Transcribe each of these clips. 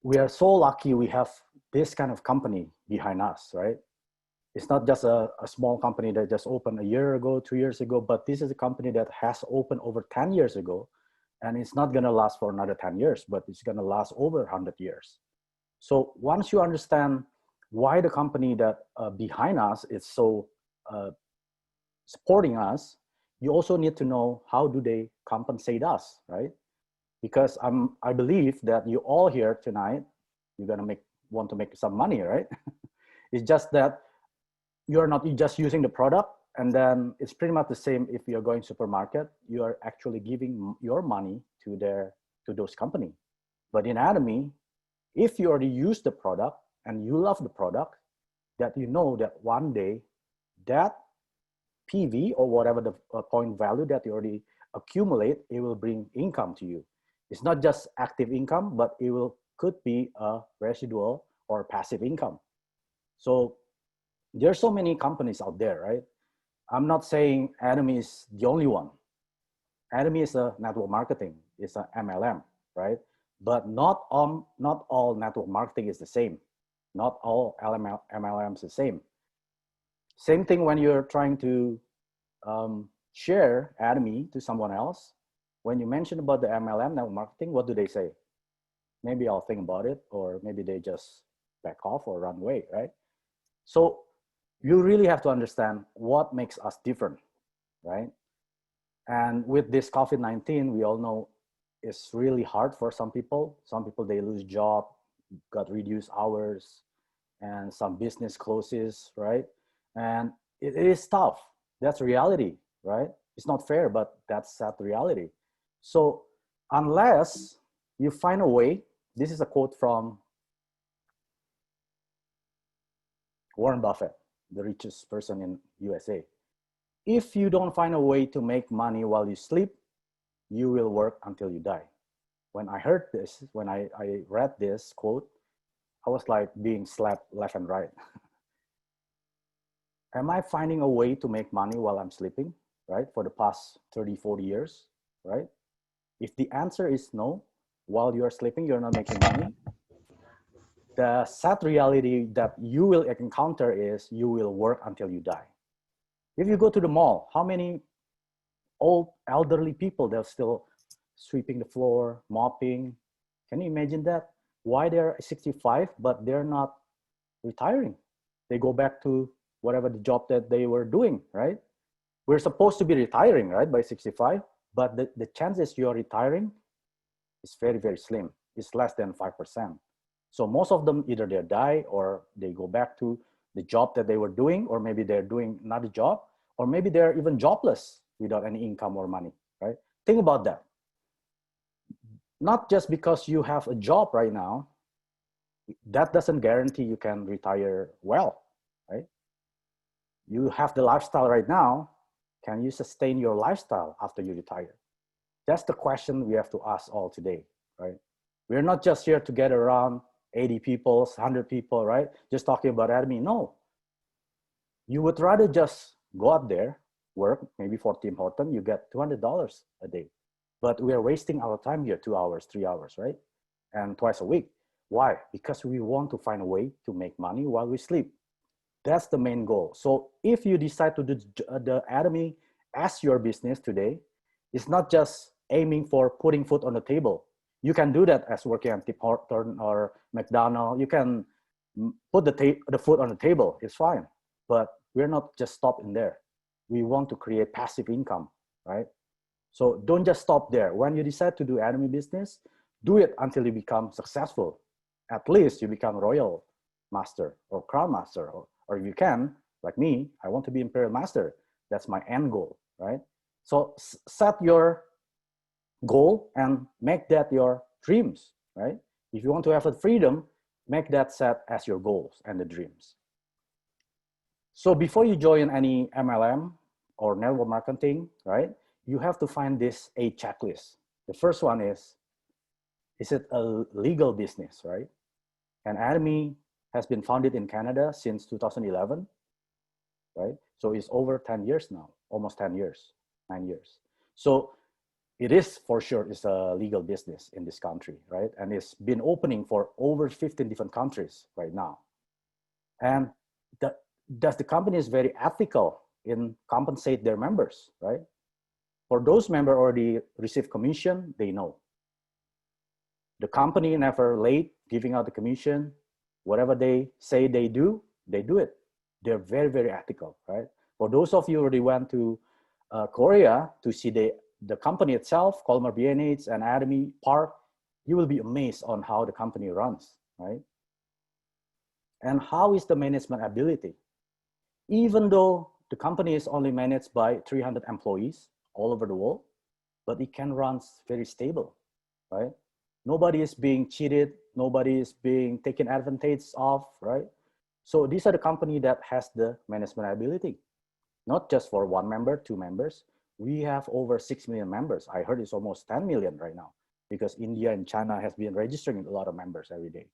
we are so lucky we have this kind of company behind us, right? It's not just a small company that just opened a year ago, 2 years ago, but this is a company that has opened over 10 years ago, and it's not gonna last for another 10 years, but it's gonna last over 100 years. So once you understand why the company that behind us is so supporting us, you also need to know how do they compensate us, right? Because I believe that you all here tonight, you're gonna want to make some money, right? It's just that you're not just using the product, and then it's pretty much the same if you're going supermarket, you are actually giving your money to those company. But in ATOMY, if you already use the product and you love the product, that you know that one day that PV or whatever the point value that you already accumulate, it will bring income to you. It's not just active income, but could be a residual or passive income. So there's so many companies out there, right? I'm not saying ATOMY is the only one. ATOMY is a network marketing, it's an MLM, right? But not all network marketing is the same. Not all MLMs the same. Same thing when you're trying to share ATOMY to someone else. When you mention about the MLM, network marketing, what do they say? Maybe I'll think about it, or maybe they just back off or run away, right? So you really have to understand what makes us different, right? And with this COVID-19, we all know it's really hard for some people. Some people, they lose job, got reduced hours, and some business closes, right? And it is tough. That's reality, right? It's not fair, but that's sad reality. So unless you find a way, this is a quote from Warren Buffett, the richest person in USA. If you don't find a way to make money while you sleep, you will work until you die. When I heard this, when I read this quote, I was like being slapped left and right. Am I finding a way to make money while I'm sleeping, right? For the past 30, 40 years, right? If the answer is no, while you're sleeping, you're not making money, the sad reality that you will encounter is you will work until you die. If you go to the mall, how many old elderly people, they're still sweeping the floor, mopping? Can you imagine that? Why they're 65, but they're not retiring? They go back to whatever the job that they were doing, right? We're supposed to be retiring, right, by 65, but the chances you're retiring is very, very slim. It's less than 5%. So most of them, either they die or they go back to the job that they were doing, or maybe they're doing another job, or maybe they're even jobless without any income or money, right? Think about that. Not just because you have a job right now, that doesn't guarantee you can retire well, right? You have the lifestyle right now. Can you sustain your lifestyle after you retire? That's the question we have to ask all today, right? We're not just here to get around 80 people, 100 people, right? Just talking about ATOMY. No. You would rather just go out there, work, maybe for Tim Horton, you get $200 a day. But we are wasting our time here, 2 hours, 3 hours, right? And twice a week. Why? Because we want to find a way to make money while we sleep. That's the main goal. So if you decide to do the ATOMY as your business today, it's not just aiming for putting food on the table. You can do that as working at Tim Horton or McDonald's. You can put the food on the table. It's fine. But we're not just stopping there. We want to create passive income, right? So don't just stop there. When you decide to do ATOMY business, do it until you become successful. At least you become Royal Master or Crown Master, or if you can, like me, I want to be Imperial Master. That's my end goal, right? So set your goal and make that your dreams, right? If you want to have a freedom, make that set as your goals and the dreams. So before you join any MLM or network marketing, right, you have to find this 8 checklists. The first one is it a legal business, right? And ATOMY has been founded in Canada since 2011, right? So it's over 10 years now, almost 10 years, 9 years. So it is for sure is a legal business in this country, right? And it's been opening for over 15 different countries right now. And the company is very ethical in compensate their members, right? For those members already receive commission, they know. The company never late giving out the commission. Whatever they say they do it. They're very, very ethical, right? For those of you who already went to Korea to see the company itself, Colmar B&H and ATOMY Park, you will be amazed on how the company runs, right? And how is the management ability? Even though the company is only managed by 300 employees all over the world, but it can run very stable, right? Nobody is being cheated. Nobody is being taken advantage of, right? So these are the company that has the management ability, not just for one member, two members. We have over 6 million members. I heard it's almost 10 million right now because India and China has been registering a lot of members every day.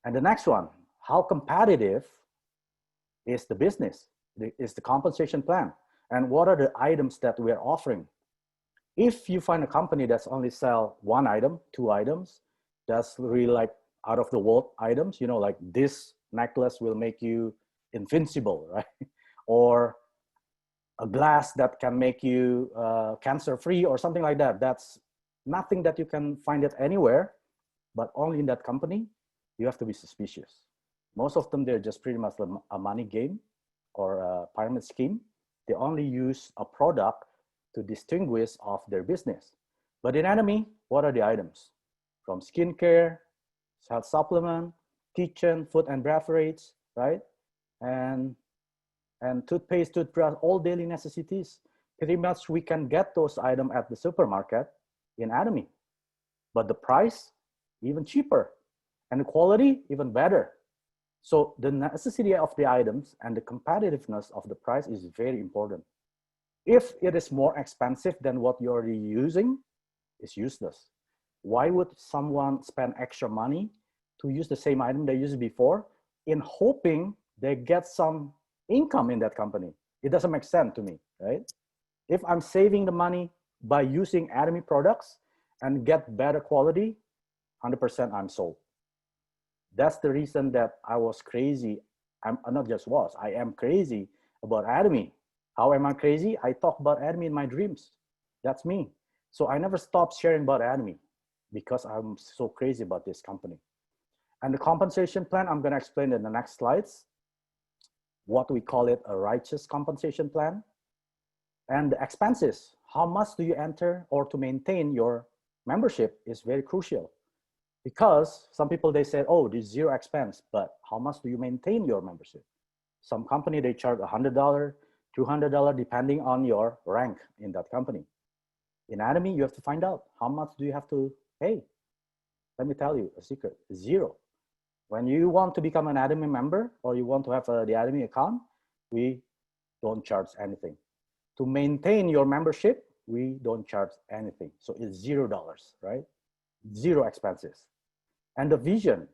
And the next one, how competitive is the business? Is the compensation plan? And what are the items that we're offering? If you find a company that's only sell one item, two items, that's really like out of the world items, you know, like this necklace will make you invincible, right? Or a glass that can make you cancer-free or something like that. That's nothing that you can find it anywhere, but only in that company. You have to be suspicious. Most of them, they're just pretty much a money game or a pyramid scheme. They only use a product to distinguish of their business. But in ATOMY, what are the items? From skincare, health supplement, kitchen, food and beverage, right? And toothpaste, toothbrush, all daily necessities. Pretty much we can get those items at the supermarket in ATOMY. But the price, even cheaper. And the quality, even better. So the necessity of the items and the competitiveness of the price is very important. If it is more expensive than what you're already using, it's useless. Why would someone spend extra money to use the same item they used before in hoping they get some income in that company? It doesn't make sense to me, right? If I'm saving the money by using ATOMY products and get better quality, 100% I'm sold. That's the reason that I was crazy. I'm not just was, I am crazy about ATOMY. How am I crazy? I talk about ATOMY in my dreams. That's me. So I never stopped sharing about ATOMY because I'm so crazy about this company. And the compensation plan, I'm going to explain in the next slides. What we call it a righteous compensation plan. And the expenses, how much do you enter or to maintain your membership is very crucial. Because some people, they say, oh, there's zero expense, but how much do you maintain your membership? Some company, they charge $100, $200, depending on your rank in that company. In ATOMY, you have to find out how much do you have to pay. Let me tell you a secret, zero. When you want to become an ATOMY member or you want to have the ATOMY account, we don't charge anything. To maintain your membership, we don't charge anything. So it's $0, right? Zero expenses. And the vision,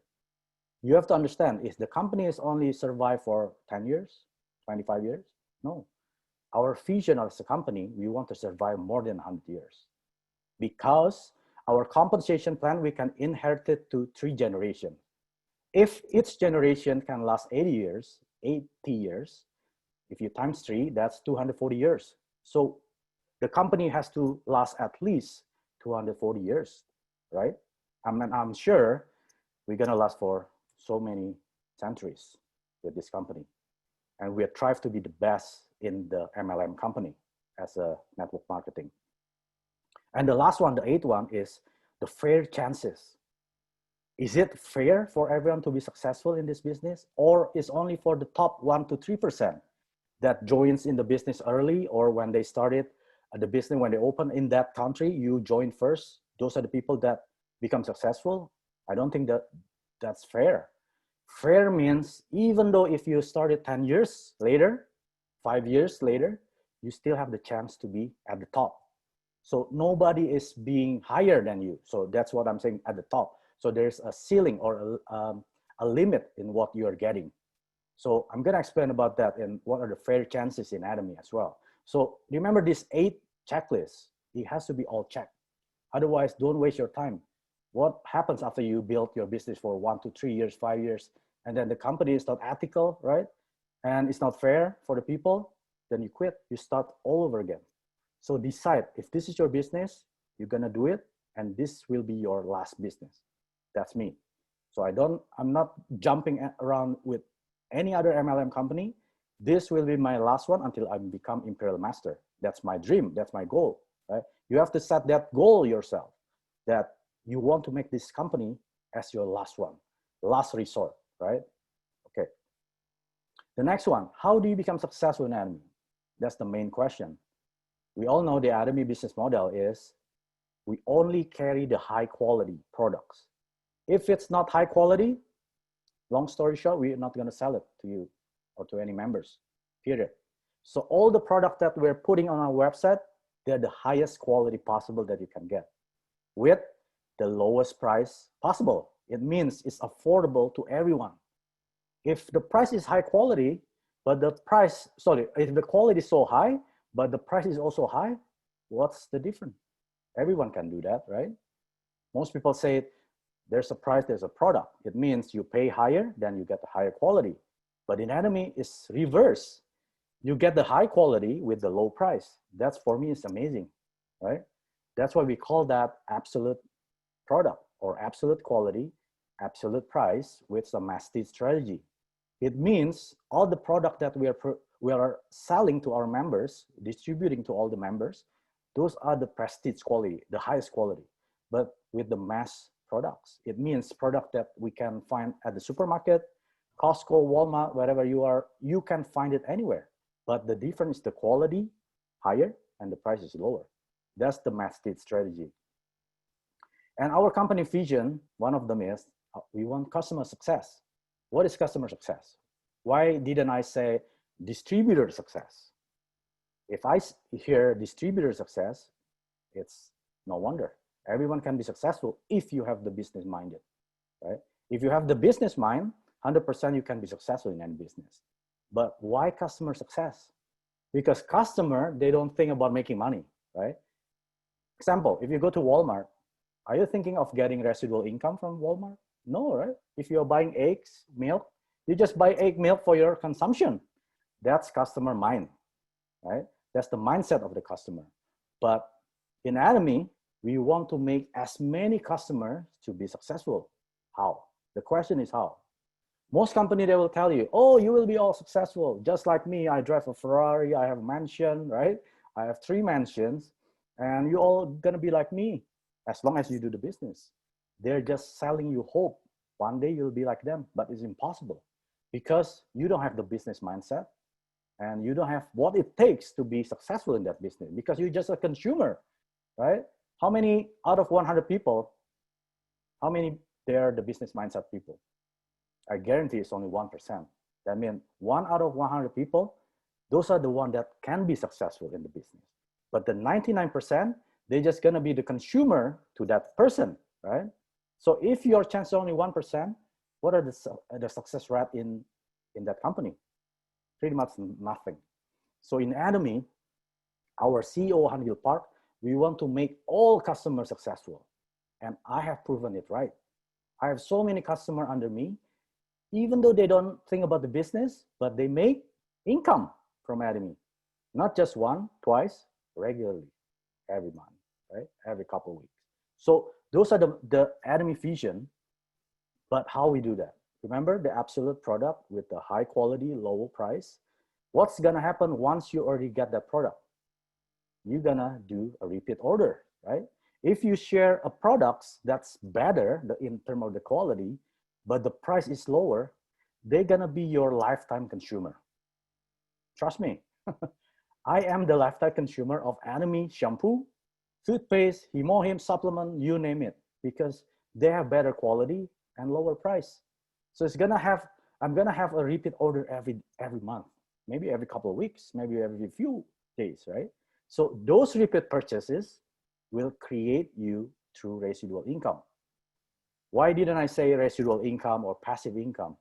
you have to understand, is the company is only survive for 10 years, 25 years? No. Our vision as a company, we want to survive more than 100 years. Because our compensation plan, we can inherit it to 3 generations. If each generation can last 80 years, if you times 3, that's 240 years. So the company has to last at least 240 years, right? I'm sure we're gonna last for so many centuries with this company. And we strive to be the best in the MLM company as a network marketing. And the last one, the 8th one, is the fair chances. Is it fair for everyone to be successful in this business, or is only for the top 1 to 3% that joins in the business early, or when they started the business, when they open in that country, you join first? Those are the people that become successful. I don't think that that's fair. Fair means even though if you started 10 years later, 5 years later, you still have the chance to be at the top. So nobody is being higher than you. So that's what I'm saying, at the top. So there's a ceiling or a limit in what you are getting. So I'm gonna explain about that and what are the fair chances in ATOMY as well. So remember this 8 checklists. It has to be all checked. Otherwise, don't waste your time. What happens after you build your business for 1 to 3 years, 5 years, and then the company is not ethical, right? And it's not fair for the people, then you quit, you start all over again. So decide if this is your business, you're gonna do it, and this will be your last business. That's me. So I'm not jumping around with any other MLM company. This will be my last one until I become Imperial Master. That's my dream, that's my goal, right? You have to set that goal yourself, that you want to make this company as your last one, last resort, right? Okay. The next one, how do you become successful in ATOMY? That's the main question. We all know the ATOMY business model is we only carry the high quality products. If it's not high quality, long story short, we're not gonna sell it to you or to any members, period. So all the products that we're putting on our website, they're the highest quality possible that you can get with the lowest price possible. It means it's affordable to everyone. If the price is high quality, but the price, sorry, if the quality is so high, but the price is also high, what's the difference? Everyone can do that, right? Most people say there's a price, there's a product. It means you pay higher, then you get the higher quality. But in ATOMY, it's reverse. You get the high quality with the low price. That's, for me, is amazing, right? That's why we call that absolute product or absolute quality, absolute price with some mastered strategy. It means all the product that we are selling to our members, distributing to all the members, those are the prestige quality, the highest quality, but with the mass products. It means product that we can find at the supermarket, Costco, Walmart, wherever you are, you can find it anywhere. But the difference is the quality higher and the price is lower. That's the mastered strategy. And our company vision, one of them is we want customer success. What is customer success? Why didn't I say distributor success? If I hear distributor success, it's no wonder. Everyone can be successful if you have the business minded, right? If you have the business mind, 100% you can be successful in any business. But why customer success? Because customer, they don't think about making money, right? Example, if you go to Walmart, are you thinking of getting residual income from Walmart? No, right? If you're buying eggs, milk, you just buy egg milk for your consumption. That's customer mind, right? That's the mindset of the customer. But in ATOMY, we want to make as many customers to be successful. How? The question is how? Most companies, they will tell you, oh, you will be all successful. Just like me, I drive a Ferrari, I have a mansion, right? I have 3 mansions, and you all gonna be like me as long as you do the business. They're just selling you hope. One day you'll be like them, but it's impossible because you don't have the business mindset and you don't have what it takes to be successful in that business because you're just a consumer, right? How many out of 100 people, how many they are the business mindset people? I guarantee it's only 1%. That means 1 out of 100 people, those are the ones that can be successful in the business. But the 99%, they're just gonna be the consumer to that person, right? So if your chance is only 1%, what are the success rate in that company? Pretty much nothing. So in ATOMY, our CEO, Hanil Park, we want to make all customers successful. And I have proven it right. I have so many customers under me, even though they don't think about the business, but they make income from ATOMY. Not just 1, 2, regularly, every month, right? Every couple of weeks. So those are the ATOMY vision, but how we do that? Remember the absolute product with the high quality, low price. What's gonna happen once you already get that product? You're gonna do a repeat order, right? If you share a product that's better in terms of the quality, but the price is lower, they're gonna be your lifetime consumer. Trust me. I am the lifetime consumer of ATOMY shampoo, toothpaste, Himohim supplement, you name it, because they have better quality and lower price. So I'm gonna have a repeat order every month, maybe every couple of weeks, maybe every few days, right? So those repeat purchases will create you through residual income. Why didn't I say residual income or passive income?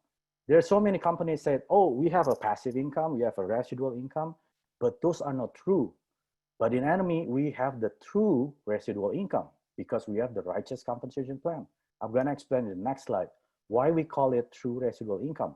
There are so many companies said, oh, we have a passive income, we have a residual income, but those are not true. But in ATOMY, we have the true residual income because we have the righteous compensation plan. I'm going to explain in the next slide why we call it true residual income.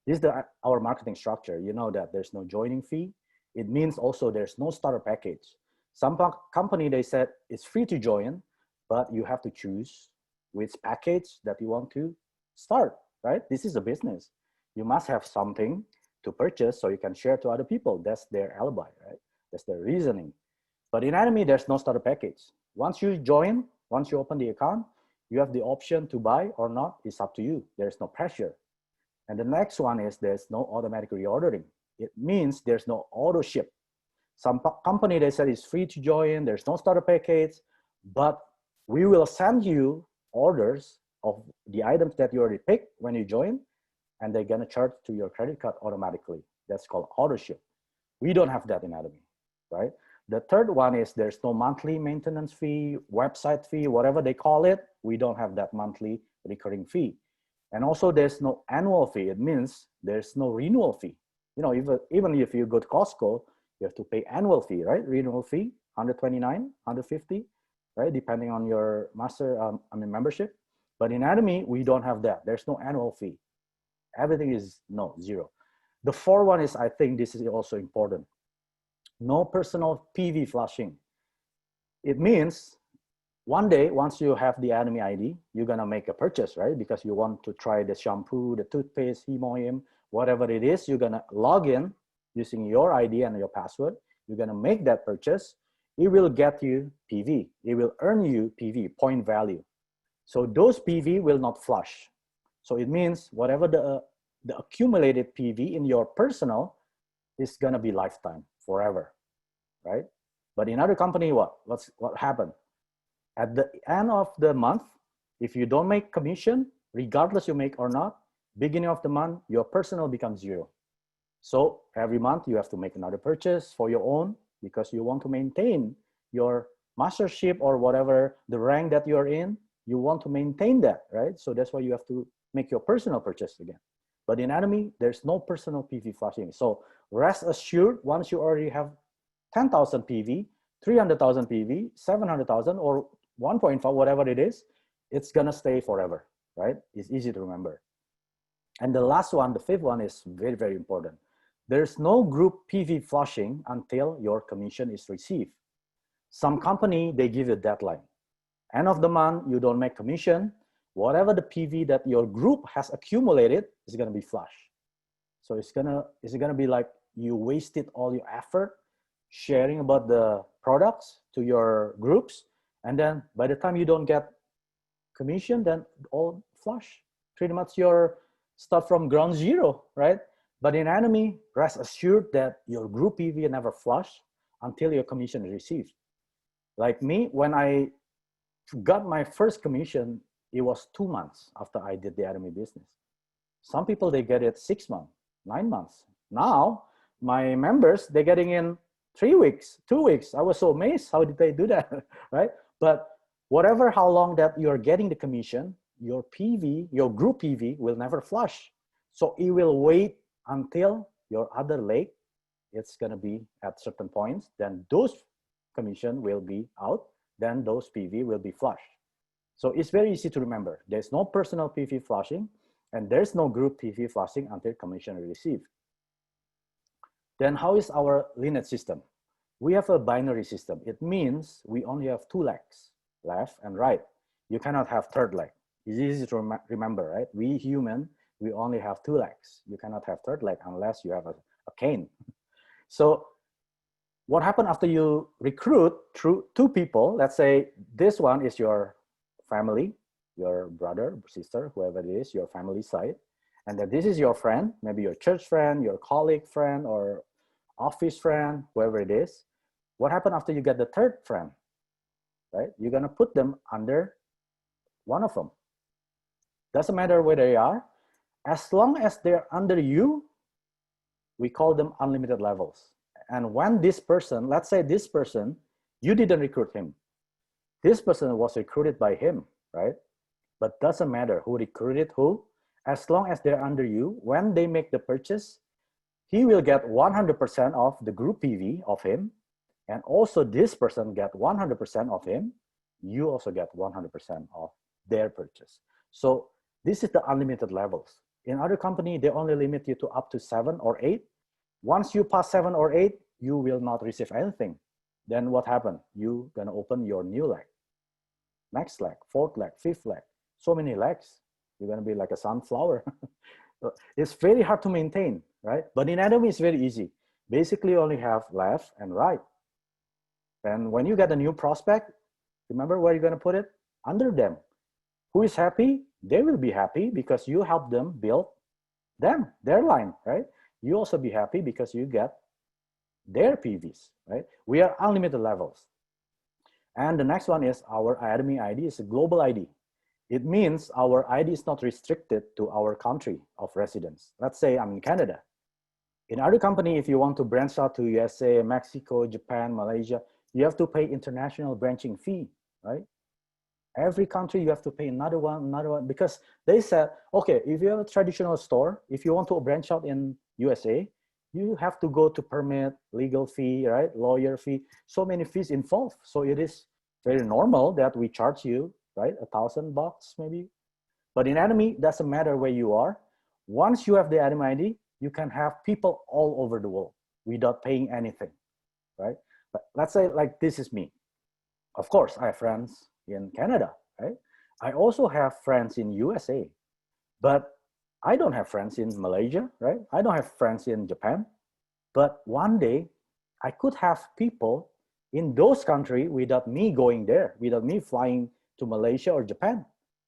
This is our marketing structure. You know that there's no joining fee. It means also there's no starter package. Some company, they said it's free to join, but you have to choose which package that you want to start, right? This is a business. You must have something to purchase so you can share to other people. That's their alibi, right? That's their reasoning. But in ATOMY, there's no starter package. Once you join, once you open the account, you have the option to buy or not. It's up to you. There's no pressure. And the next one is there's no automatic reordering. It means there's no auto ship. Some company, they said it's free to join, there's no starter package, but we will send you orders of the items that you already picked when you join, and they're gonna charge to your credit card automatically. That's called auto ship. We don't have that in ATOMY, right? The third one is there's no monthly maintenance fee, website fee, whatever they call it. We don't have that monthly recurring fee. And also there's no annual fee. It means there's no renewal fee. You know, even if you go to Costco, you have to pay annual fee, right? Renewal fee, 129, 150, right? Depending on your membership. But in ATOMY, we don't have that. There's no annual fee. Everything is zero. The fourth one is, I think this is also important. No personal PV flushing. It means one day, once you have the ATOMY ID, you're gonna make a purchase, right? Because you want to try the shampoo, the toothpaste, Hemoim, whatever it is, you're gonna log in using your ID and your password. You're gonna make that purchase. It will get you PV. It will earn you PV, point value. So those PV will not flush. So it means whatever the accumulated PV in your personal is gonna be lifetime, forever, right? But in other company, what happened? At the end of the month, if you don't make commission, regardless you make or not, beginning of the month, your personal becomes zero. So every month you have to make another purchase for your own because you want to maintain your mastership or whatever the rank that you're in, you want to maintain that, right? So that's why you have to make your personal purchase again. But in ATOMY, there's no personal PV flushing. So rest assured, once you already have 10,000 PV, 300,000 PV, 700,000 or 1.5, whatever it is, it's gonna stay forever, right? It's easy to remember. And the last one, the fifth one is very, very important. There's no group PV flushing until your commission is received. Some company, they give you a deadline. End of the month, you don't make commission, whatever the PV that your group has accumulated is gonna be flush. So it's gonna be like you wasted all your effort sharing about the products to your groups, and then by the time you don't get commission, then all flush. Pretty much your start from ground zero, right? But in ATOMY, rest assured that your group PV never flush until your commission is received. Like me, when I got my first commission, it was 2 months after I did the ATOMY business. Some people, they get it 6 months, 9 months. Now, my members, they're getting in 3 weeks, 2 weeks. I was so amazed, how did they do that, right? But whatever, how long that you're getting the commission, your PV, your group PV will never flush. So it will wait until your other leg, it's gonna be at certain points, then those commission will be out, then those PV will be flush. So it's very easy to remember. There's no personal PV flushing and there's no group PV flushing until commission is received. Then how is our lineage system? We have a binary system. It means we only have 2 legs, left and right. You cannot have third leg. It's easy to remember, right? We human, we only have 2 legs. You cannot have third leg unless you have a cane. So what happened after you recruit through 2 people? Let's say this one is your family, your brother, sister, whoever it is, your family side. And then this is your friend, maybe your church friend, your colleague friend, or office friend, whoever it is. What happened after you get the third friend, right? You're gonna put them under one of them. Doesn't matter where they are. As long as they're under you, we call them unlimited levels. And when this person, let's say this person, you didn't recruit him. This person was recruited by him, right? But doesn't matter who recruited who. As long as they're under you, when they make the purchase, he will get 100% of the group PV of him. And also this person get 100% of him, you also get 100% of their purchase. So this is the unlimited levels. In other company, they only limit you to up to 7 or 8. Once you pass 7 or 8, you will not receive anything. Then what happened? You gonna open your new leg, next leg, fourth leg, fifth leg, so many legs. You're gonna be like a sunflower. It's very hard to maintain, right? But in ATOMY, it's very easy. Basically, you only have left and right. And when you get a new prospect, remember where you're gonna put it? Under them. Who is happy? They will be happy because you help them build them, their line, right? You also be happy because you get their PVs, right? We are unlimited levels. And the next one is our ATOMY ID is a global ID. It means our ID is not restricted to our country of residence. Let's say I'm in Canada. In other company, if you want to branch out to USA, Mexico, Japan, Malaysia, you have to pay international branching fee, right? Every country you have to pay another one, because they said, okay, if you have a traditional store, if you want to branch out in USA, you have to go to permit, legal fee, right? Lawyer fee, so many fees involved. So it is very normal that we charge you, right? $1,000 maybe. But in ATOMY, doesn't matter where you are. Once you have the ATOMY ID, you can have people all over the world without paying anything, right? But let's say like this is me. Of course, I have friends in Canada, right? I also have friends in USA, but I don't have friends in Malaysia, right? I don't have friends in Japan. But one day, I could have people in those countries without me going there, without me flying to Malaysia or Japan.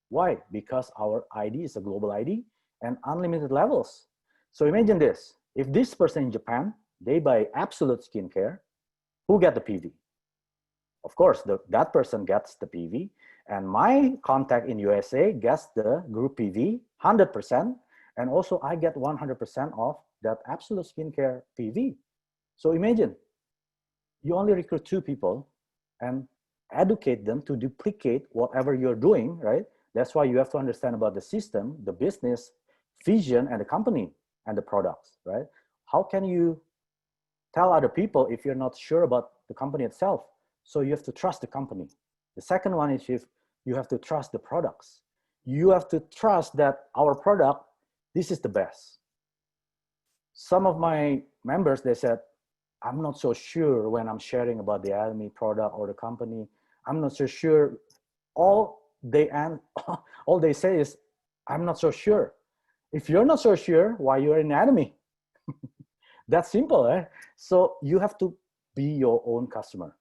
Why? Because our ID is a global ID and unlimited levels. So imagine this, if this person in Japan, they buy Absolute Skincare, who get the PV? Of course, that person gets the PV, and my contact in USA gets the group PV 100%, and also I get 100% of that Absolute Skincare PV. So imagine, you only recruit 2 people and educate them to duplicate whatever you're doing, right? That's why you have to understand about the system, the business, vision, and the company and the products, right? How can you tell other people if you're not sure about the company itself? So you have to trust the company. The second one is you have to trust the products. You have to trust that our product, this is the best. Some of my members, they said, I'm not so sure when I'm sharing about the ATOMY product or the company. I'm not so sure. All they say is, I'm not so sure. If you're not so sure, why you're in ATOMY? That's simple, eh? So you have to be your own customer,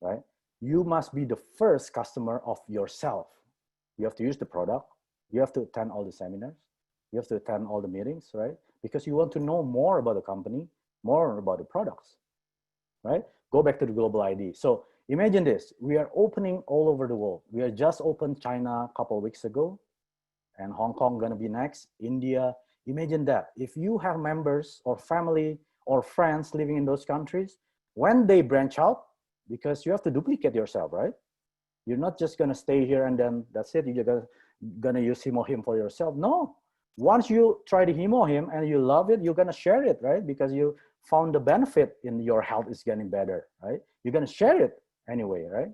right? You must be the first customer of yourself. You have to use the product. You have to attend all the seminars. You have to attend all the meetings, right? Because you want to know more about the company, more about the products, right? Go back to the global ID. So imagine this, we are opening all over the world. We are just opened China a couple of weeks ago, and Hong Kong gonna be next, India. Imagine that. If you have members or family or friends living in those countries, when they branch out, because you have to duplicate yourself, right? You're not just gonna stay here and then that's it, you're gonna use him or him for yourself. No, once you try to him or him and you love it, you're gonna share it, right? Because you found the benefit in your health is getting better, right? You're gonna share it anyway, right?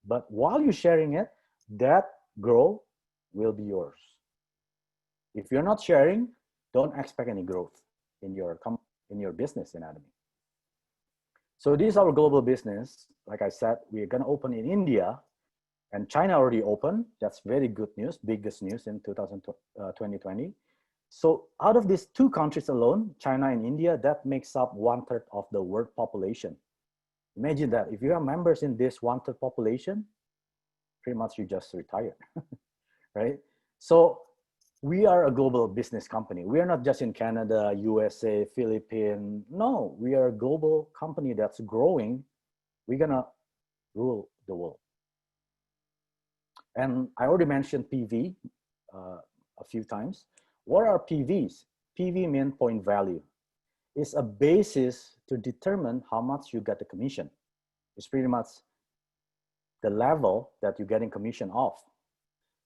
But while you're sharing it, that growth will be yours. If you're not sharing, don't expect any growth in your business in ATOMY. So this is our global business. Like I said, we're gonna open in India, and China already opened. That's very good news, biggest news in 2020. So out of these 2 countries alone, China and India, that makes up 1/3 of the world population. Imagine that, if you have members in this 1/3 population, pretty much you just retired, right? So we are a global business company. We are not just in Canada, USA, Philippines. No, we are a global company that's growing. We're gonna rule the world. And I already mentioned PV a few times. What are PVs? PV means point value. It's a basis to determine how much you get the commission. It's pretty much the level that you're getting commission off.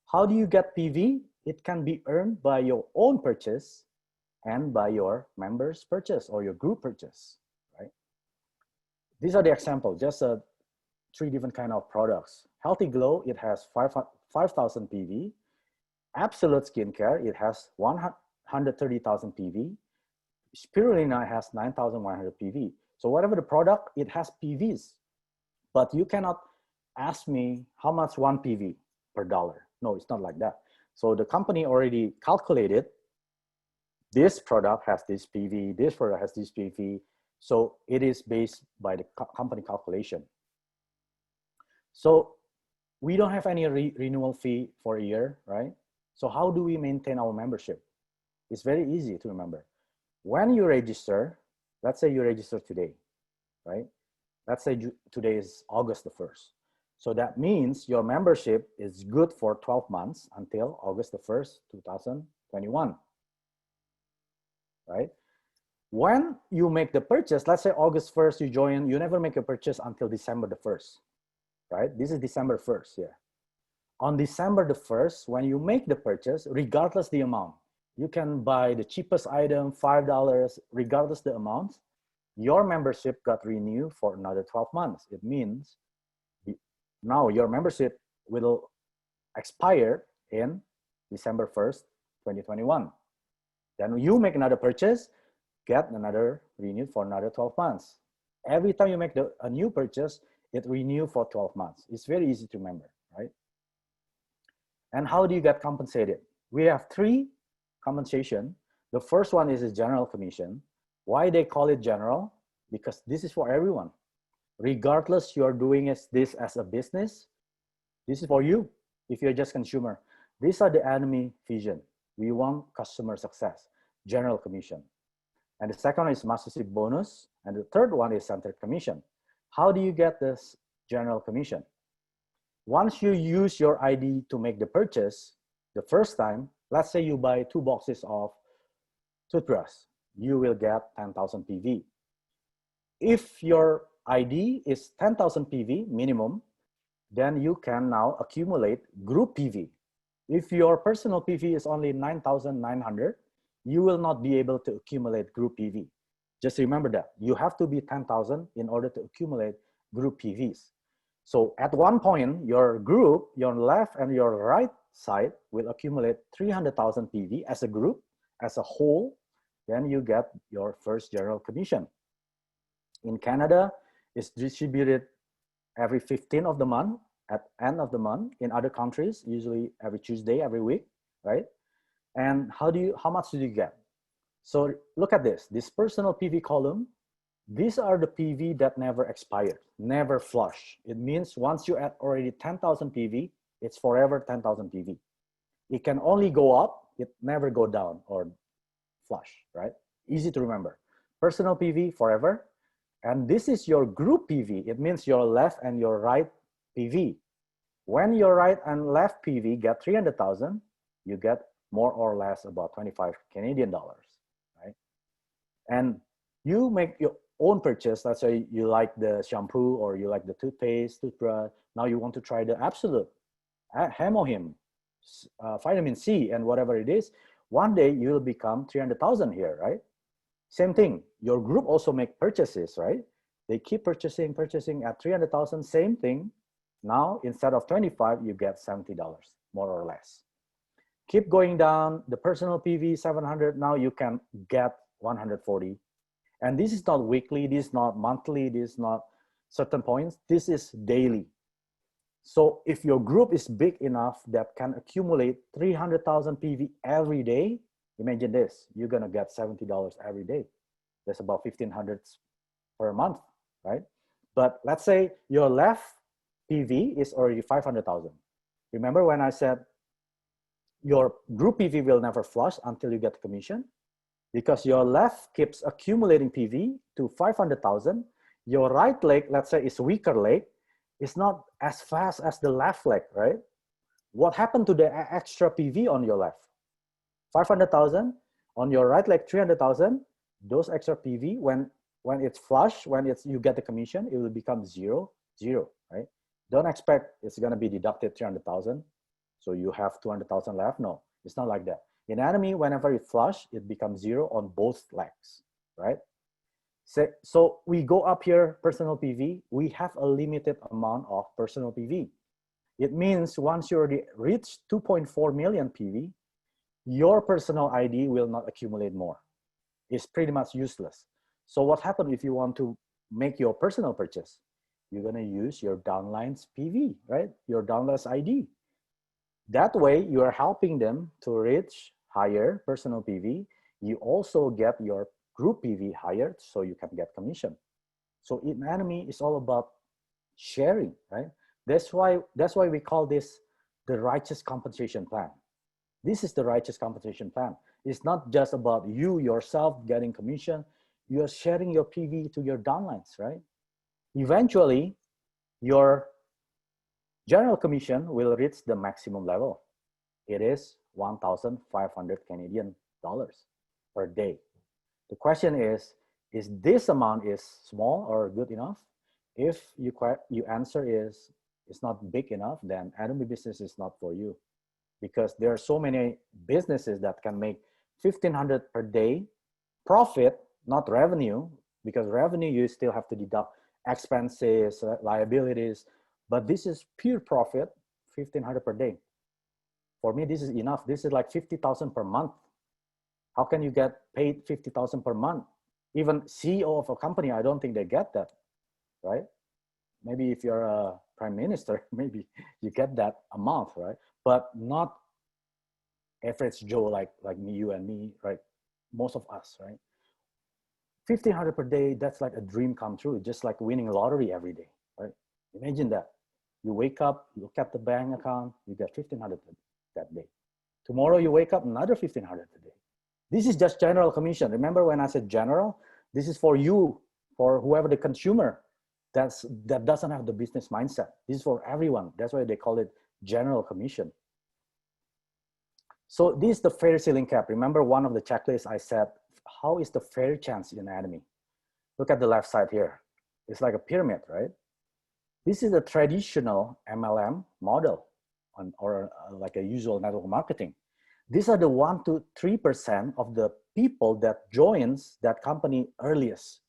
How do you get PV? It can be earned by your own purchase and by your members' purchase or your group purchase, right? These are the examples, just 3 different kind of products. Healthy Glow, it has 5,000 PV. Absolute Skincare, it has 130,000 PV. Spirulina has 9,100 PV. So whatever the product, it has PVs. But you cannot ask me how much 1 PV per dollar. No, it's not like that. So the company already calculated this product has this PV, this product has this PV. So it is based by the company calculation. So we don't have any renewal fee for a year, right? So how do we maintain our membership? It's very easy to remember. When you register, let's say you register today, right? Let's say today is August the 1st. So that means your membership is good for 12 months until August the 1st, 2021, right? When you make the purchase, let's say August 1st, you join, you never make a purchase until December the 1st, right? This is December 1st, yeah. On December the 1st, when you make the purchase, regardless the amount, you can buy the cheapest item, $5, regardless the amount, your membership got renewed for another 12 months. It means now your membership will expire in December 1st, 2021. Then you make another purchase, get another renewed for another 12 months. Every time you make a new purchase, it renews for 12 months. It's very easy to remember, right? And how do you get compensated? We have 3 compensation. The first one is a general commission. Why they call it general? Because this is for everyone. Regardless you're doing this as a business, this is for you. If you're just consumer, these are the ATOMY Vision. We want customer success, general commission. And the second one is Mastership bonus. And the third one is centered commission. How do you get this general commission? Once you use your ID to make the purchase, the first time, let's say you buy 2 boxes of toothbrush, you will get 10,000 PV. If your ID is 10,000 PV minimum, then you can now accumulate group PV. If your personal PV is only 9,900, you will not be able to accumulate group PV. Just remember that. You have to be 10,000 in order to accumulate group PVs. So at one point, your group, your left and your right side will accumulate 300,000 PV as a group, as a whole. Then you get your first general commission. In Canada, it's distributed every 15th of the month, at end of the month. In other countries, usually every Tuesday, every week, right? And how much do you get? So look at this personal PV column. These are the PV that never expired, never flush. It means once you add already 10,000 PV, it's forever 10,000 PV. It can only go up, it never go down or flush, right? Easy to remember. Personal PV forever. And this is your group PV. It means your left and your right PV. When your right and left PV get 300,000, you get more or less about 25 Canadian dollars, right? And you make your own purchase. Let's say you like the shampoo or you like the toothpaste, toothbrush. Now you want to try the Absolute, Hemohim, vitamin C, and whatever it is. One day you will become 300,000 here, right? Same thing. Your group also make purchases, right? They keep purchasing at 300,000. Same thing. Now instead of 25, you get $70 more or less. Keep going down. The personal PV 700. Now you can get 140. And this is not weekly, this is not monthly, this is not certain points, this is daily. So if your group is big enough that can accumulate 300,000 PV every day, imagine this, you're gonna get $70 every day. That's about 1,500 per month, right? But let's say your left PV is already 500,000. Remember when I said your group PV will never flush until you get the commission? Because your left keeps accumulating PV to 500,000, your right leg, let's say, is weaker leg, is not as fast as the left leg, right? What happened to the extra PV on your left? 500,000, on your right leg, 300,000, those extra PV, when it's flush, you get the commission, it will become zero, right? Don't expect it's gonna be deducted 300,000, so you have 200,000 left. No, it's not like that. In ATOMY, whenever it flush, it becomes zero on both legs, right? So we go up here, personal PV, we have a limited amount of personal PV. It means once you already reach 2.4 million PV, your personal ID will not accumulate more. It's pretty much useless. So what happens if you want to make your personal purchase? You're gonna use your downline's PV, right? Your downline's ID. That way, you are helping them to reach higher personal PV. You also get your group PV higher, so you can get commission. So in ATOMY, it's all about sharing, right? That's why we call this the righteous compensation plan. This is the righteous compensation plan. It's not just about you yourself getting commission. You are sharing your PV to your downlines, right? Eventually, your general commission will reach the maximum level. It is 1,500 Canadian dollars per day. The question is this amount is small or good enough? If you answer is it's not big enough, then ATOMY business is not for you, because there are so many businesses that can make 1,500 per day profit, not revenue, because revenue you still have to deduct expenses, liabilities, but this is pure profit, 1,500 per day. For me, this is enough. This is like 50,000 per month. How can you get paid 50,000 per month? Even CEO of a company, I don't think they get that, right? Maybe if you're a prime minister, maybe you get that amount, right? But not average Joe like me, you and me, right? Most of us, right? 1,500 per day, that's like a dream come true, just like winning a lottery every day, right? Imagine that. You wake up, look at the bank account, you get 1,500 that day. Tomorrow you wake up, another 1,500 a day. This is just general commission. Remember when I said general? This is for you, for whoever the consumer that doesn't have the business mindset. This is for everyone. That's why they call it general commission. So this is the fair ceiling cap. Remember one of the checklists I said, how is the fair chance in ATOMY? Look at the left side here. It's like a pyramid, right? This is a traditional MLM model or like a usual network marketing. These are the 1 to 3% of the people that joins that company earliest,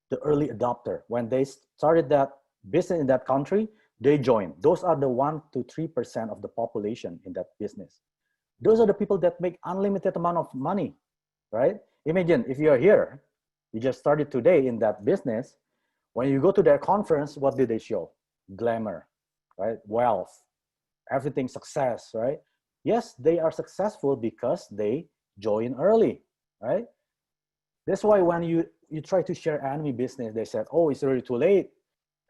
the early adopter. When they started that business in that country, they join. Those are the 1 to 3% of the population in that business. Those are the people that make unlimited amount of money, right? Imagine if you're here, you just started today in that business. When you go to their conference, what do they show? Glamour, right? Wealth, everything success, right? Yes, they are successful because they join early, right? That's why when you try to share ATOMY business, they said, oh, it's already too late.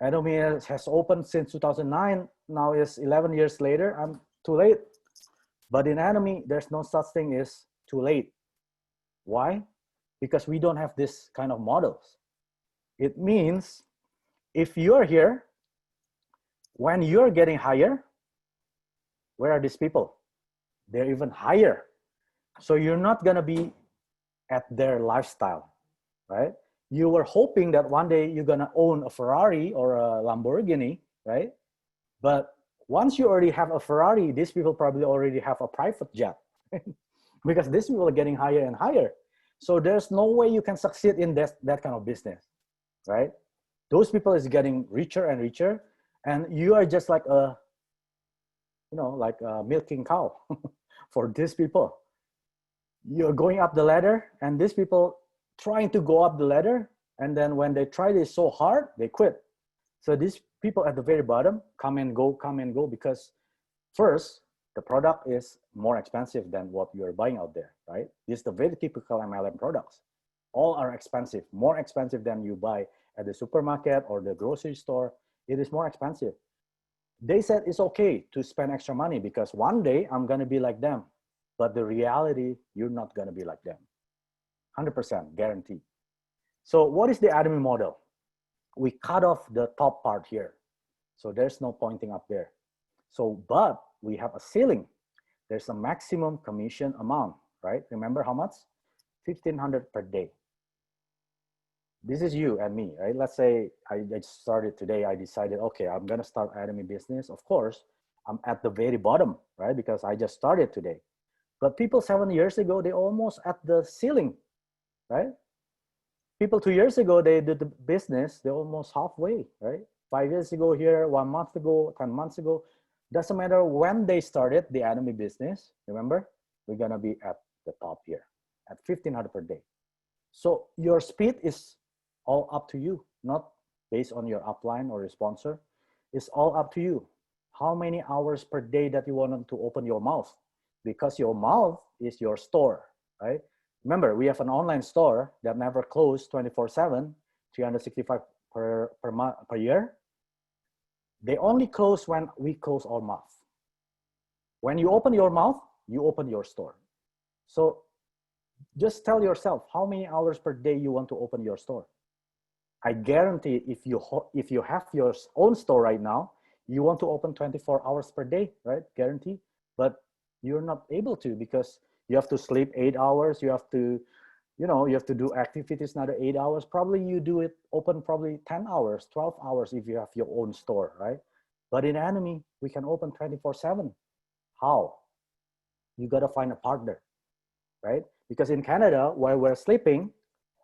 ATOMY has opened since 2009. Now it's 11 years later, I'm too late. But in ATOMY, there's no such thing as too late. Why? Because we don't have this kind of models. It means if you're here, when you're getting higher, where are these people? They're even higher. So you're not gonna be at their lifestyle, right? You were hoping that one day you're gonna own a Ferrari or a Lamborghini, right? But once you already have a Ferrari, these people probably already have a private jet because these people are getting higher and higher. So there's no way you can succeed in that kind of business, right? Those people is getting richer and richer, and you are just like a, like a milking cow for these people. You're going up the ladder, and these people trying to go up the ladder, and then when they try this so hard, they quit. So these people at the very bottom come and go, because first, the product is more expensive than what you're buying out there, right? This is the very typical MLM products. All are expensive, more expensive than you buy at the supermarket or the grocery store. It is more expensive. They said it's okay to spend extra money because one day I'm gonna be like them. But the reality, you're not gonna be like them. 100% guaranteed. So what is the ATOMY model? We cut off the top part here. So there's no pointing up there. So, but we have a ceiling. There's a maximum commission amount, right? Remember how much? 1,500 per day. This is you and me, right? Let's say I started today, I decided, okay, I'm gonna start ATOMY business. Of course, I'm at the very bottom, right? Because I just started today. But people 7 years ago, they almost at the ceiling, right? People 2 years ago, they did the business, they're almost halfway, right? 5 years ago here, 1 month ago, 10 months ago, doesn't matter when they started the ATOMY business, remember, we're gonna be at the top here, at 1,500 per day. So your speed is all up to you, not based on your upline or your sponsor. It's all up to you. How many hours per day that you want to open your mouth? Because your mouth is your store, right? Remember, we have an online store that never closed 24/7, 365 per year. They only close when we close our mouth. When you open your mouth, you open your store. So just tell yourself how many hours per day you want to open your store. I guarantee if you have your own store right now, you want to open 24 hours per day, right? Guarantee. But you're not able to because you have to sleep 8 hours. You have to, you have to do activities another 8 hours. Probably you do it open probably 10 hours, 12 hours if you have your own store, right? But in ATOMY, we can open 24/7. How? You got to find a partner, right? Because in Canada, while we're sleeping,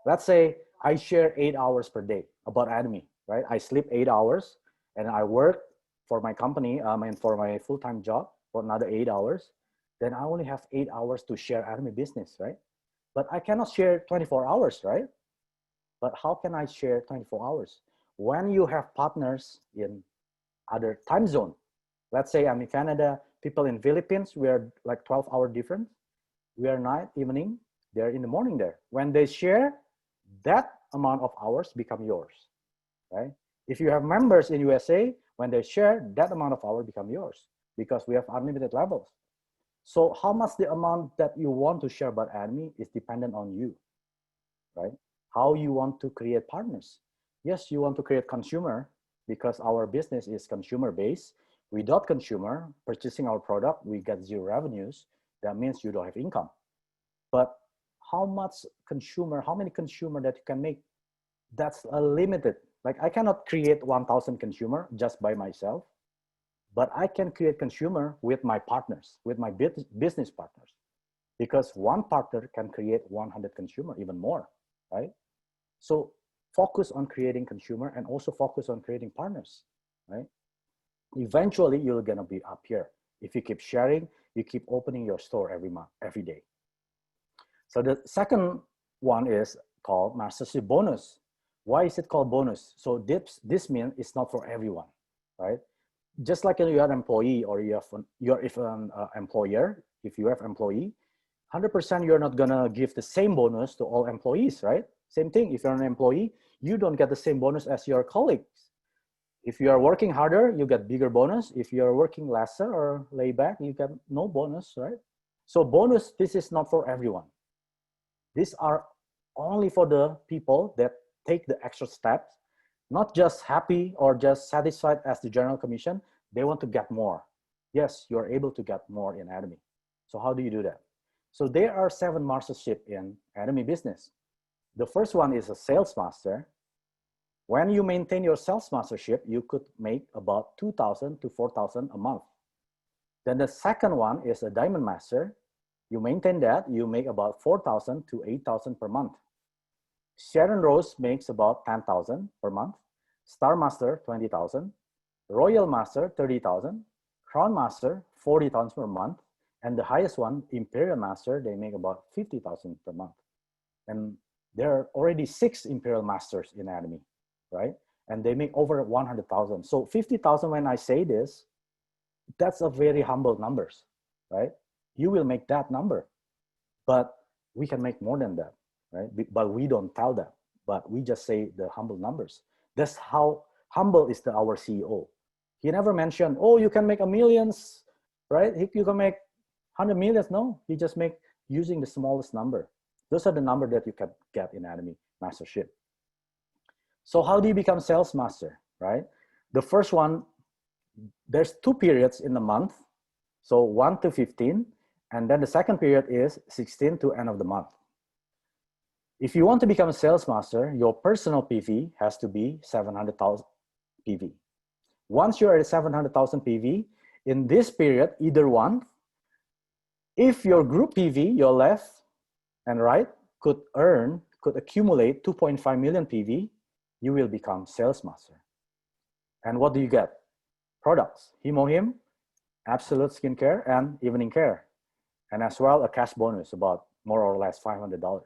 let's say I share 8 hours per day about ATOMY, right? I sleep 8 hours and I work for my company and for my full-time job for another 8 hours. Then I only have 8 hours to share ATOMY business, right? But I cannot share 24 hours, right? But how can I share 24 hours? When you have partners in other time zone, let's say I'm in Canada, people in Philippines, we are like 12-hour difference. We are night, evening, they're in the morning there. When they share, that amount of hours become yours, right? If you have members in USA, when they share, that amount of hours become yours because we have unlimited levels. So how much the amount that you want to share about ATOMY is dependent on you, right? How you want to create partners. Yes, you want to create consumer because our business is consumer based. Without consumer purchasing our product, we get zero revenues. That means you don't have income. But how many consumer that you can make? That's a limited. Like I cannot create 1,000 consumer just by myself, but I can create consumer with my partners, with my business partners, because one partner can create 100 consumer, even more, right? So focus on creating consumer and also focus on creating partners, right? Eventually you're gonna be up here. If you keep sharing, you keep opening your store every month, every day. So the second one is called Mastership bonus. Why is it called bonus? So this means it's not for everyone, right? Just like you are an employee or you have an employer, if you have employee, 100% you're not gonna give the same bonus to all employees, right? Same thing, if you're an employee, you don't get the same bonus as your colleagues. If you are working harder, you get bigger bonus. If you're working lesser or lay back, you get no bonus, right? So bonus, this is not for everyone. These are only for the people that take the extra steps, not just happy or just satisfied as the general commission. They want to get more. Yes, you're able to get more in ATOMY. So how do you do that? So there are 7 mastership in ATOMY business. The first one is a sales master. When you maintain your sales mastership, you could make about 2,000 to 4,000 a month. Then the second one is a diamond master. You maintain that, you make about 4,000 to 8,000 per month. Sharon Rose makes about 10,000 per month. Star Master, 20,000. Royal Master, 30,000. Crown Master, 40,000 per month. And the highest one, Imperial Master, they make about 50,000 per month. And there are already 6 Imperial Masters in ATOMY, right? And they make over 100,000. So 50,000, when I say this, that's a very humble numbers, right? You will make that number, but we can make more than that, right? But we don't tell that, but we just say the humble numbers. That's how humble is our CEO. He never mentioned, oh, you can make millions, right? You can make 100 millions. No, he just make using the smallest number. Those are the number that you can get in ATOMY Mastership. So how do you become sales master, right? The first one, there's 2 periods in the month. So 1 to 15. And then the second period is 16 to end of the month. If you want to become a sales master, your personal PV has to be 700,000 PV. Once you're at 700,000 PV, in this period, either one, if your group PV, your left and right, could earn could accumulate 2.5 million PV, you will become sales master. And what do you get? Products, Him, absolute skincare and evening care. And as well, a cash bonus, about more or less $500,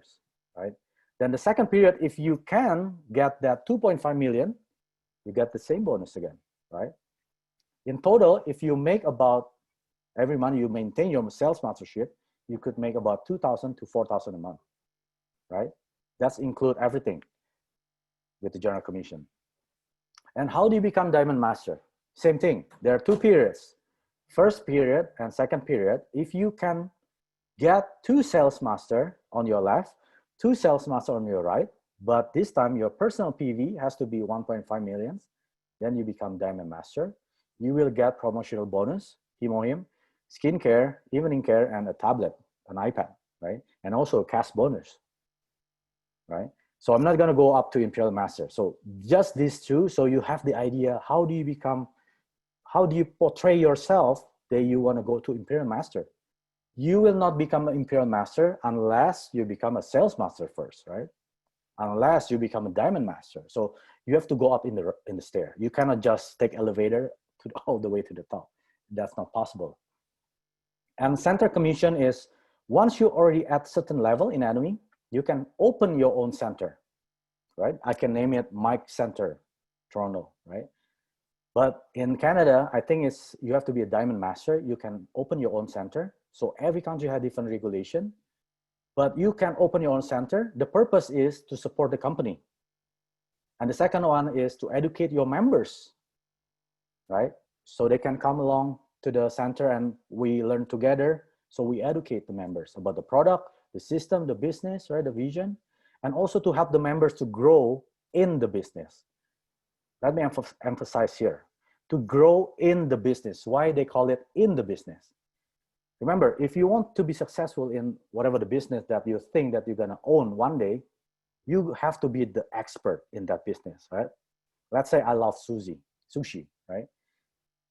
right? Then the second period, if you can get that 2.5 million, you get the same bonus again, right? In total, if you make about, every month you maintain your sales mastership, you could make about 2,000 to 4,000 a month, right? That's include everything with the general commission. And how do you become diamond master? Same thing, there are two periods. First period and second period, if you can get 2 sales master on your left, 2 sales master on your right, but this time your personal PV has to be 1.5 million, then you become diamond master. You will get promotional bonus, Him, skincare, evening care, and a tablet, an iPad, right? And also a cash bonus, right? So I'm not gonna go up to Imperial Master. So just these two, so you have the idea, how do you portray yourself that you wanna go to Imperial Master? You will not become an Imperial Master unless you become a Sales Master first, right? Unless you become a Diamond Master. So you have to go up in the stair. You cannot just take elevator all the way to the top. That's not possible. And center commission is, once you're already at certain level in ATOMY, you can open your own center, right? I can name it Mike Center, Toronto, right? But in Canada, I think you have to be a Diamond Master. You can open your own center. So every country has different regulation, but you can open your own center. The purpose is to support the company. And the second one is to educate your members, right? So they can come along to the center and we learn together. So we educate the members about the product, the system, the business, right? The vision, and also to help the members to grow in the business. Let me emphasize here, to grow in the business. Why they call it in the business? Remember, if you want to be successful in whatever the business that you think that you're gonna own one day, you have to be the expert in that business, right? Let's say I love sushi, right?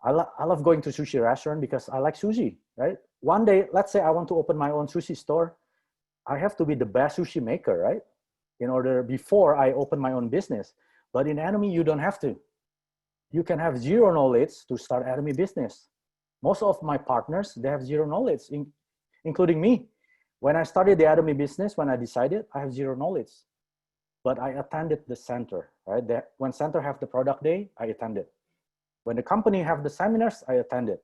I love going to sushi restaurant because I like sushi, right? One day, let's say I want to open my own sushi store. I have to be the best sushi maker, right? Before I open my own business. But in ATOMY, you don't have to. You can have zero knowledge to start ATOMY business. Most of my partners, they have zero knowledge, including me. When I started the ATOMY business, when I decided, I have zero knowledge. But I attended the center, right? When center have the product day, I attended. When the company have the seminars, I attended.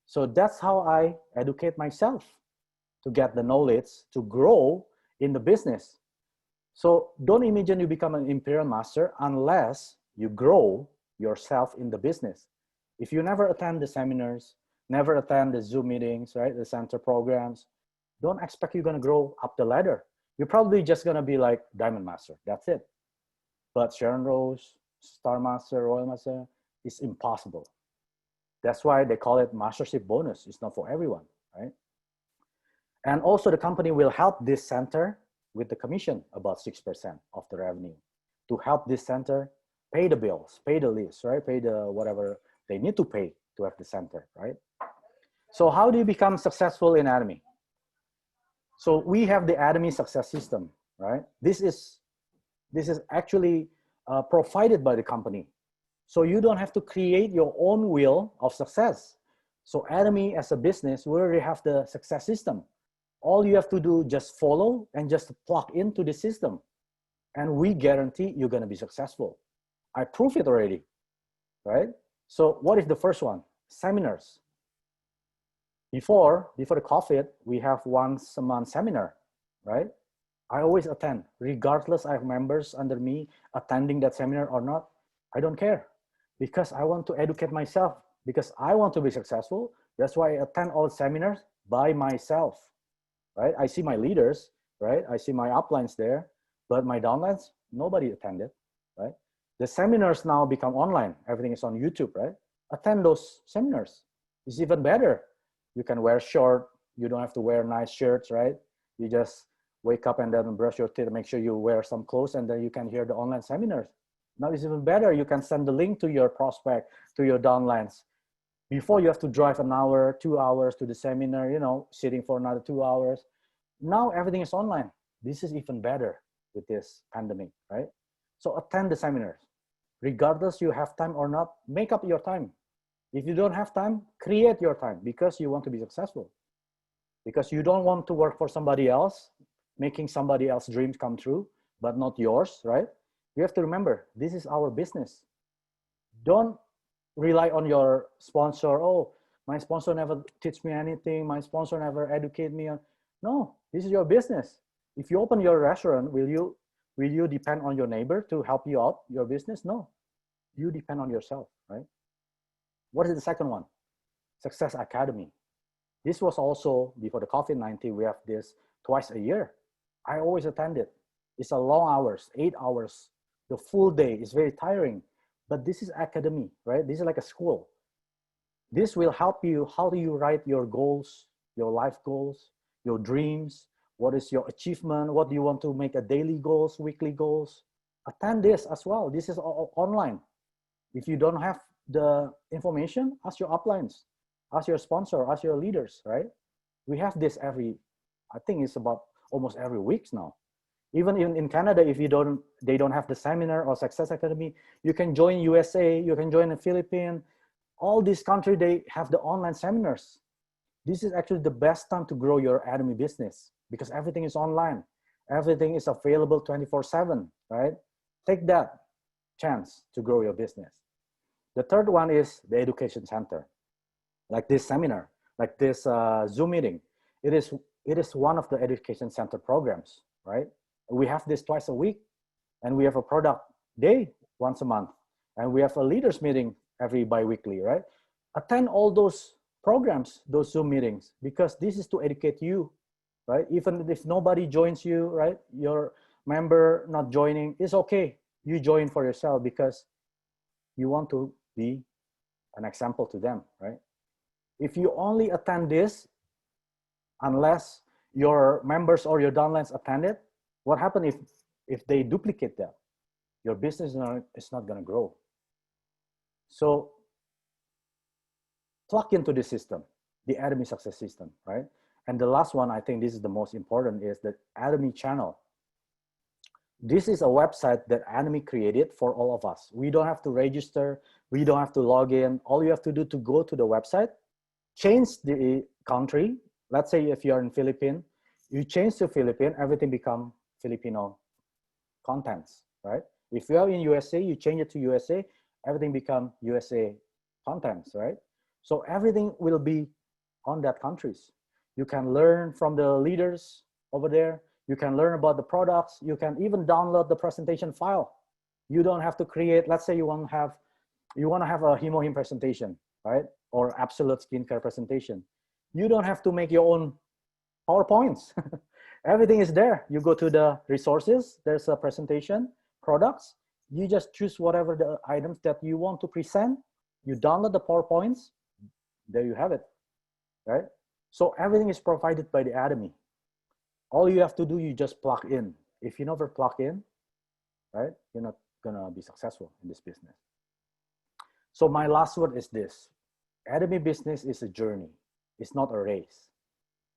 So that's how I educate myself to get the knowledge to grow in the business. So don't imagine you become an Imperial Master unless you grow yourself in the business. If you never attend the seminars, never attend the Zoom meetings, right? The center programs, don't expect you're gonna grow up the ladder. You're probably just gonna be like Diamond Master, that's it. But Sharon Rose, Star Master, Royal Master, it's impossible. That's why they call it Mastership bonus. It's not for everyone, right? And also the company will help this center with the commission, about 6% of the revenue, to help this center pay the bills, pay the lease, right? Pay the whatever they need to pay to have the center, right? So how do you become successful in ATOMY? So we have the ATOMY success system, right? This is actually provided by the company. So you don't have to create your own wheel of success. So ATOMY as a business, we already have the success system. All you have to do, just follow and just plug into the system. And we guarantee you're gonna be successful. I prove it already, right? So what is the first one? Seminars. Before the COVID, we have once a month seminar, right? I always attend, regardless I have members under me attending that seminar or not, I don't care. Because I want to educate myself, because I want to be successful. That's why I attend all seminars by myself, right? I see my leaders, right? I see my uplines there, but my downlines, nobody attended, right? The seminars now become online. Everything is on YouTube, right? Attend those seminars. It's even better. You can wear short. You don't have to wear nice shirts, right? You just wake up and then brush your teeth, make sure you wear some clothes, and then you can hear the online seminars. Now it's even better. You can send the link to your prospect, to your downlines. Before you have to drive an hour, 2 hours to the seminar, you know, sitting for another 2 hours. Now everything is online. This is even better. with this pandemic, right? So attend the seminars. Regardless you have time or not, make up your time. If you don't have time, create your time because you want to be successful. Because you don't want to work for somebody else, making somebody else's dreams come true, but not yours, right? You have to remember, this is our business. Don't rely on your sponsor. Oh, my sponsor never teach me anything. My sponsor never educate me. No, this is your business. If you open your restaurant, will you depend on your neighbor to help you out your business? No, you depend on yourself, right? What is the second one? Success Academy. This was also before the COVID-19. We have this twice a year. I always attend it. It's a long hours, 8 hours. The full day is very tiring, but this is academy, right? This is like a school. This will help you. How do you write your goals, your life goals, your dreams? What is your achievement? What do you want to make a daily goals, weekly goals? Attend this as well. This is all online. If you don't have the information, ask your uplines, ask your sponsor, ask your leaders, right? We have this I think it's about almost every week now. Even in Canada, if they don't have the seminar or Success Academy, you can join USA, you can join the Philippines. All these countries, they have the online seminars. This is actually the best time to grow your ATOMY business because everything is online. Everything is available 24/7, right? Take that chance to grow your business. The third one is the education center, like this seminar, like this Zoom meeting. It is one of the education center programs, right? We have this twice a week, and we have a product day once a month, and we have a leaders meeting every bi-weekly, right? Attend all those programs, those Zoom meetings, because this is to educate you, right? Even if nobody joins you, right? Your member not joining, it's okay. You join for yourself because you want to be an example to them, right? If you only attend this, unless your members or your downlines attend it, what happens if they duplicate that? Your business is not going to grow. So plug into the system, the ATOMY success system, right? And the last one, I think this is the most important, is the ATOMY channel. This is a website that ATOMY created for all of us. We don't have to register. We don't have to log in. All you have to do to go to the website, change the country. Let's say if you're in Philippines, you change to Philippines, everything become Filipino contents, right? If you're in USA, you change it to USA, everything become USA contents, right? So everything will be on that countries. You can learn from the leaders over there. You can learn about the products. You can even download the presentation file. You don't have to create, let's say you want to have a HemoHim presentation, right? Or absolute skincare presentation. You don't have to make your own PowerPoints. Everything is there. You go to the resources, there's a presentation, products. You just choose whatever the items that you want to present. You download the PowerPoints. There you have it, right? So everything is provided by the ATOMY. All you have to do, you just plug in. If you never plug in, right, you're not gonna be successful in this business. So my last word is this: ATOMY business is a journey. It's not a race.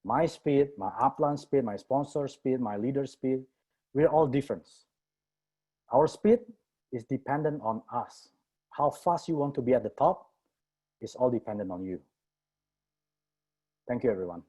My speed, my upline speed, my sponsor speed, my leader speed, we're all different. Our speed is dependent on us. How fast you want to be at the top is all dependent on you. Thank you, everyone.